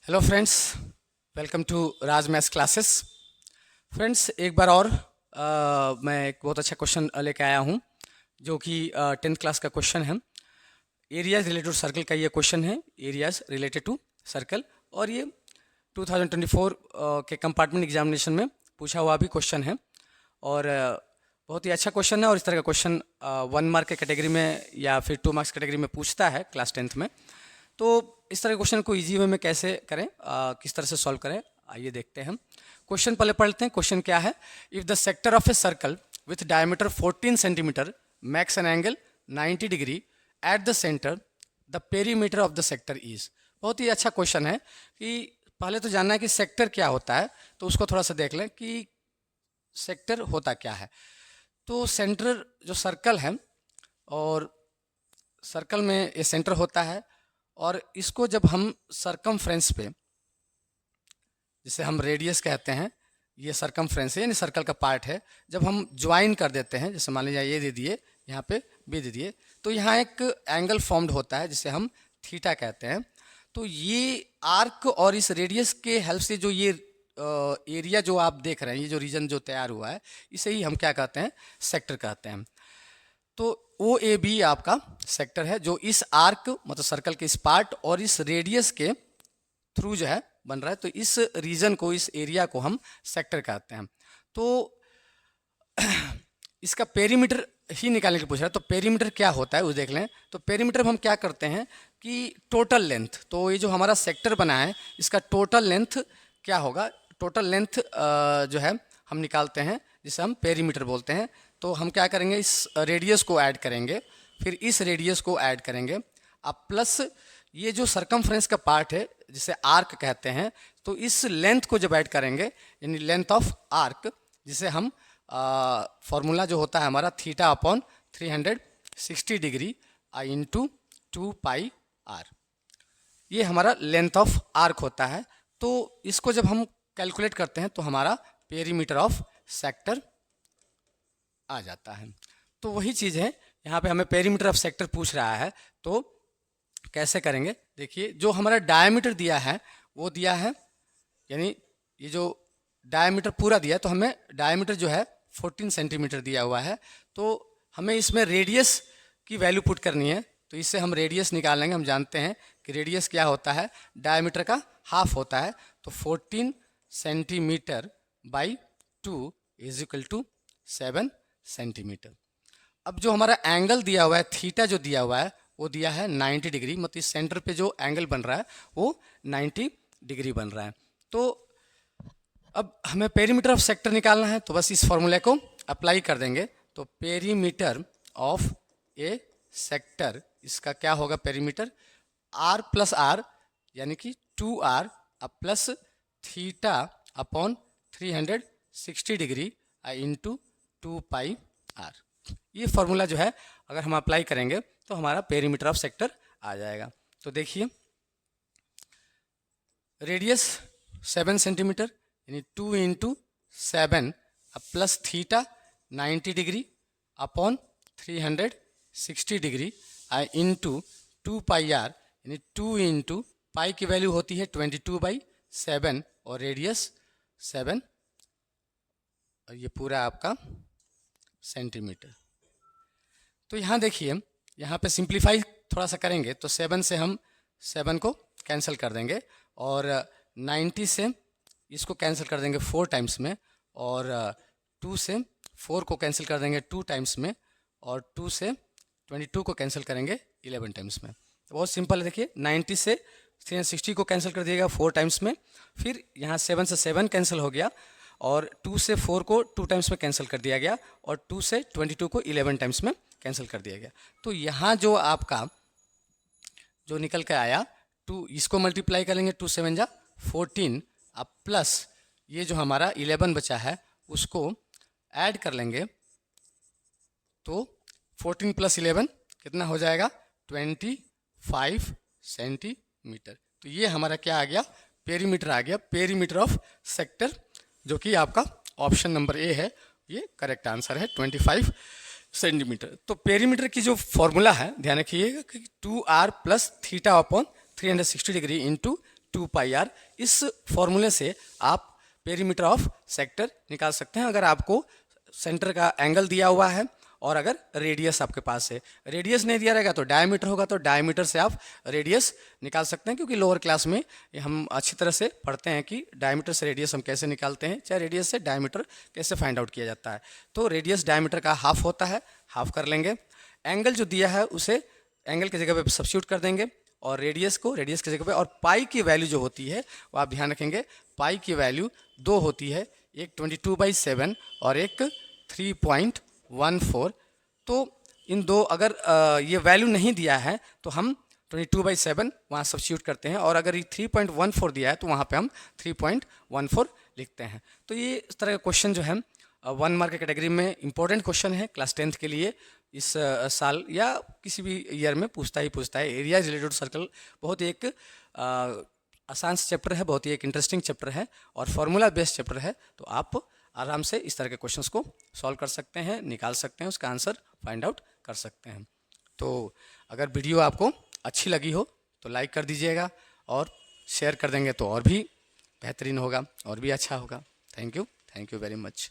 Hello friends, welcome to Raj maths classes. Friends, एक बार और मैं एक बहुत अच्छा क्वेश्चन लेके आया हूँ जो कि 10th क्लास का क्वेश्चन है। एरियाज रिलेटेड टू सर्कल का ये क्वेश्चन है, एरियाज रिलेटेड टू सर्कल, और ये 2024 के कंपार्टमेंट एग्जामिनेशन में पूछा हुआ भी क्वेश्चन है। और बहुत ही अच्छा क्वेश्चन है, और इस तरह का क्वेश्चन 1 मार्क के कैटेगरी में या फिर 2 मार्क्स कैटेगरी में पूछता है क्लास 10th में। तो इस तरह के क्वेश्चन को इजी वे में कैसे करें, किस तरह से सॉल्व करें, आइए देखते हैं। क्वेश्चन पहले पढ़ते हैं। क्वेश्चन क्या है? If the sector of a circle with diameter 14 centimetre makes an angle 90 degree at the centre, the perimeter of the sector is. बहुत ही अच्छा क्वेश्चन है कि पहले तो जानना है कि सेक्टर क्या होता है, तो उसको थोड़ा सा देख लें कि सेक्टर होता क्या है। तो सेंटर जो सर्कल है, और सर्कल में ये सेंटर होता है, और इसको जब हम सरकमफ्रेंस पे, जिसे हम रेडियस कहते हैं, ये सरकमफ्रेंस है यानी सर्कल का पार्ट है, जब हम ज्वाइन कर देते हैं, जैसे मान लीजिए ये दे दिए, यहाँ पे भी दे दिए, तो यहाँ एक एंगल फॉर्म्ड होता है जिसे हम थीटा कहते हैं। तो ये आर्क और इस रेडियस के हेल्प से जो ये एरिया जो आप देख रहे हैं, ये जो रीजन जो तैयार हुआ है, इसे ही हम क्या कहते हैं? सेक्टर कहते हैं। तो ओ ए बी आपका सेक्टर है, जो इस आर्क मतलब सर्कल के इस पार्ट और इस रेडियस के थ्रू जो है बन रहा है। तो इस रीजन को, इस एरिया को हम सेक्टर कहते हैं। तो इसका पेरीमीटर ही निकालने के पूछ रहा है। तो पेरीमीटर क्या होता है वो देख लें। तो पेरीमीटर हम क्या करते हैं कि टोटल लेंथ, तो ये जो हमारा सेक्टर बना है इसका टोटल लेंथ क्या होगा? टोटल लेंथ जो है हम निकालते हैं, जिसे हम पेरीमीटर बोलते हैं। तो हम क्या करेंगे, इस रेडियस को ऐड करेंगे, फिर इस रेडियस को ऐड करेंगे, अब प्लस ये जो सरकमफ्रेंस का पार्ट है जिसे आर्क कहते हैं, तो इस लेंथ को जब ऐड करेंगे, यानी लेंथ ऑफ आर्क, जिसे हम फॉर्मूला जो होता है हमारा theta upon 360 degree into 2 pi R, ये हमारा लेंथ ऑफ आर्क होता है। तो इसको जब हम कैलकुलेट करते हैं तो हमारा पेरीमीटर ऑफ सेक्टर आ जाता है। तो वही चीज़ है, यहाँ पे हमें पेरीमीटर ऑफ सेक्टर पूछ रहा है, तो कैसे करेंगे? देखिए, जो हमारा डायमीटर दिया है वो दिया है, यानी ये जो डायमीटर पूरा दिया है, तो हमें डायमीटर जो है 14 सेंटीमीटर दिया हुआ है। तो हमें इसमें रेडियस की वैल्यू पुट करनी है, तो इससे हम रेडियस निकालेंगे। हम जानते हैं कि रेडियस क्या होता है? डायमीटर का हाफ होता है। तो 14 centimetre by 2 is equal to 7 centimetre. अब जो हमारा एंगल दिया हुआ है, थीटा जो दिया हुआ है, वो दिया है 90 डिग्री, मतलब इस सेंटर पे जो एंगल बन रहा है वो 90 डिग्री बन रहा है। तो अब हमें पेरीमीटर ऑफ सेक्टर निकालना है, तो बस इस फॉर्मूले को अप्लाई कर देंगे। तो पेरीमीटर ऑफ ए सेक्टर, इसका क्या होगा पेरीमीटर? आर प्लस आर, यानी कि 2r अब plus theta upon 360 degree into 2 pi R. ये फॉर्मूला जो है अगर हम अप्लाई करेंगे तो हमारा पेरीमीटर ऑफ सेक्टर आ जाएगा। तो देखिए, रेडियस 7 सेंटीमीटर, यानी 2 इंटू 7 अब plus theta 90 degree upon 360 degree into 2 pi R, यानी 2 इंटू पाई की वैल्यू होती है 22/7 और रेडियस 7, और ये पूरा आपका सेंटीमीटर। तो यहाँ देखिए, यहाँ पे सिंप्लीफाई थोड़ा सा करेंगे तो 7 से हम 7 को कैंसिल कर देंगे, और 90 से इसको कैंसिल कर देंगे 4 टाइम्स में, और 2 से 4 को कैंसिल कर देंगे 2 टाइम्स में, और 2 से 22 को कैंसिल करेंगे 11 टाइम्स में। तो बहुत सिंपल है। देखिए, 90 से 360 को कैंसिल कर दिएगा 4 टाइम्स में, फिर यहाँ 7 से 7 कैंसिल हो गया, और 2 से 4 को 2 टाइम्स में कैंसिल कर दिया गया, और 2 से 22 को 11 टाइम्स में कैंसिल कर दिया गया। तो यहाँ जो आपका जो निकल के आया, 2 इसको मल्टीप्लाई करेंगे, 2 7 जा 14, अब प्लस ये जो हमारा 11 बचा है उसको ऐड कर लेंगे, तो 14 प्लस 11 कितना हो जाएगा? 25 सेंटीमीटर। तो ये हमारा क्या आ गया? पेरीमीटर आ गया, पेरीमीटर ऑफ सेक्टर, जो कि आपका ऑप्शन नंबर ए है, ये करेक्ट आंसर है 25 सेंटीमीटर। तो पेरीमीटर की जो फॉर्मूला है, ध्यान रखिएगा कि 2r plus theta upon 360 degree into 2 pi R. इस फॉर्मूले से आप पेरीमीटर ऑफ सेक्टर निकाल सकते हैं अगर आपको सेंटर का एंगल दिया हुआ है और अगर रेडियस आपके पास है। रेडियस नहीं दिया रहेगा तो डायमीटर होगा, तो डायमीटर से आप रेडियस निकाल सकते हैं, क्योंकि लोअर क्लास में हम अच्छी तरह से पढ़ते हैं कि डायमीटर से रेडियस हम कैसे निकालते हैं, चाहे रेडियस से डायमीटर कैसे फाइंड आउट किया जाता है। तो रेडियस डायमीटर का हाफ होता है, हाफ कर लेंगे। एंगल जो दिया है उसे एंगल की जगह पे सब्स्टिट्यूट कर देंगे और रेडियस को रेडियस की जगह पे, और पाई की वैल्यू जो होती है वो आप ध्यान रखेंगे, पाई की वैल्यू 2 होती है, एक 22/7 और एक 3.14। तो इन दो अगर ये वैल्यू नहीं दिया है तो हम 22/7 वहाँ सब्स्टिट्यूट करते हैं, और अगर ये 3.14 दिया है तो वहाँ पे हम 3.14 लिखते हैं। तो ये इस तरह का क्वेश्चन जो है 1 मार्क कैटेगरी में इंपॉर्टेंट क्वेश्चन है क्लास 10th के लिए। इस साल या किसी भी ईयर में पूछता ही पूछता है। एरिया रिलेटेड सर्कल बहुत ही एक आसान चैप्टर है, बहुत ही एक इंटरेस्टिंग चैप्टर है और फॉर्मूला बेस्ड चैप्टर है। तो आप आराम से इस तरह के क्वेश्चंस को सॉल्व कर सकते हैं, निकाल सकते हैं, उसका आंसर फाइंड आउट कर सकते हैं। तो अगर वीडियो आपको अच्छी लगी हो तो लाइक कर दीजिएगा और शेयर कर देंगे तो और भी बेहतरीन होगा और भी अच्छा होगा। Thank you very much.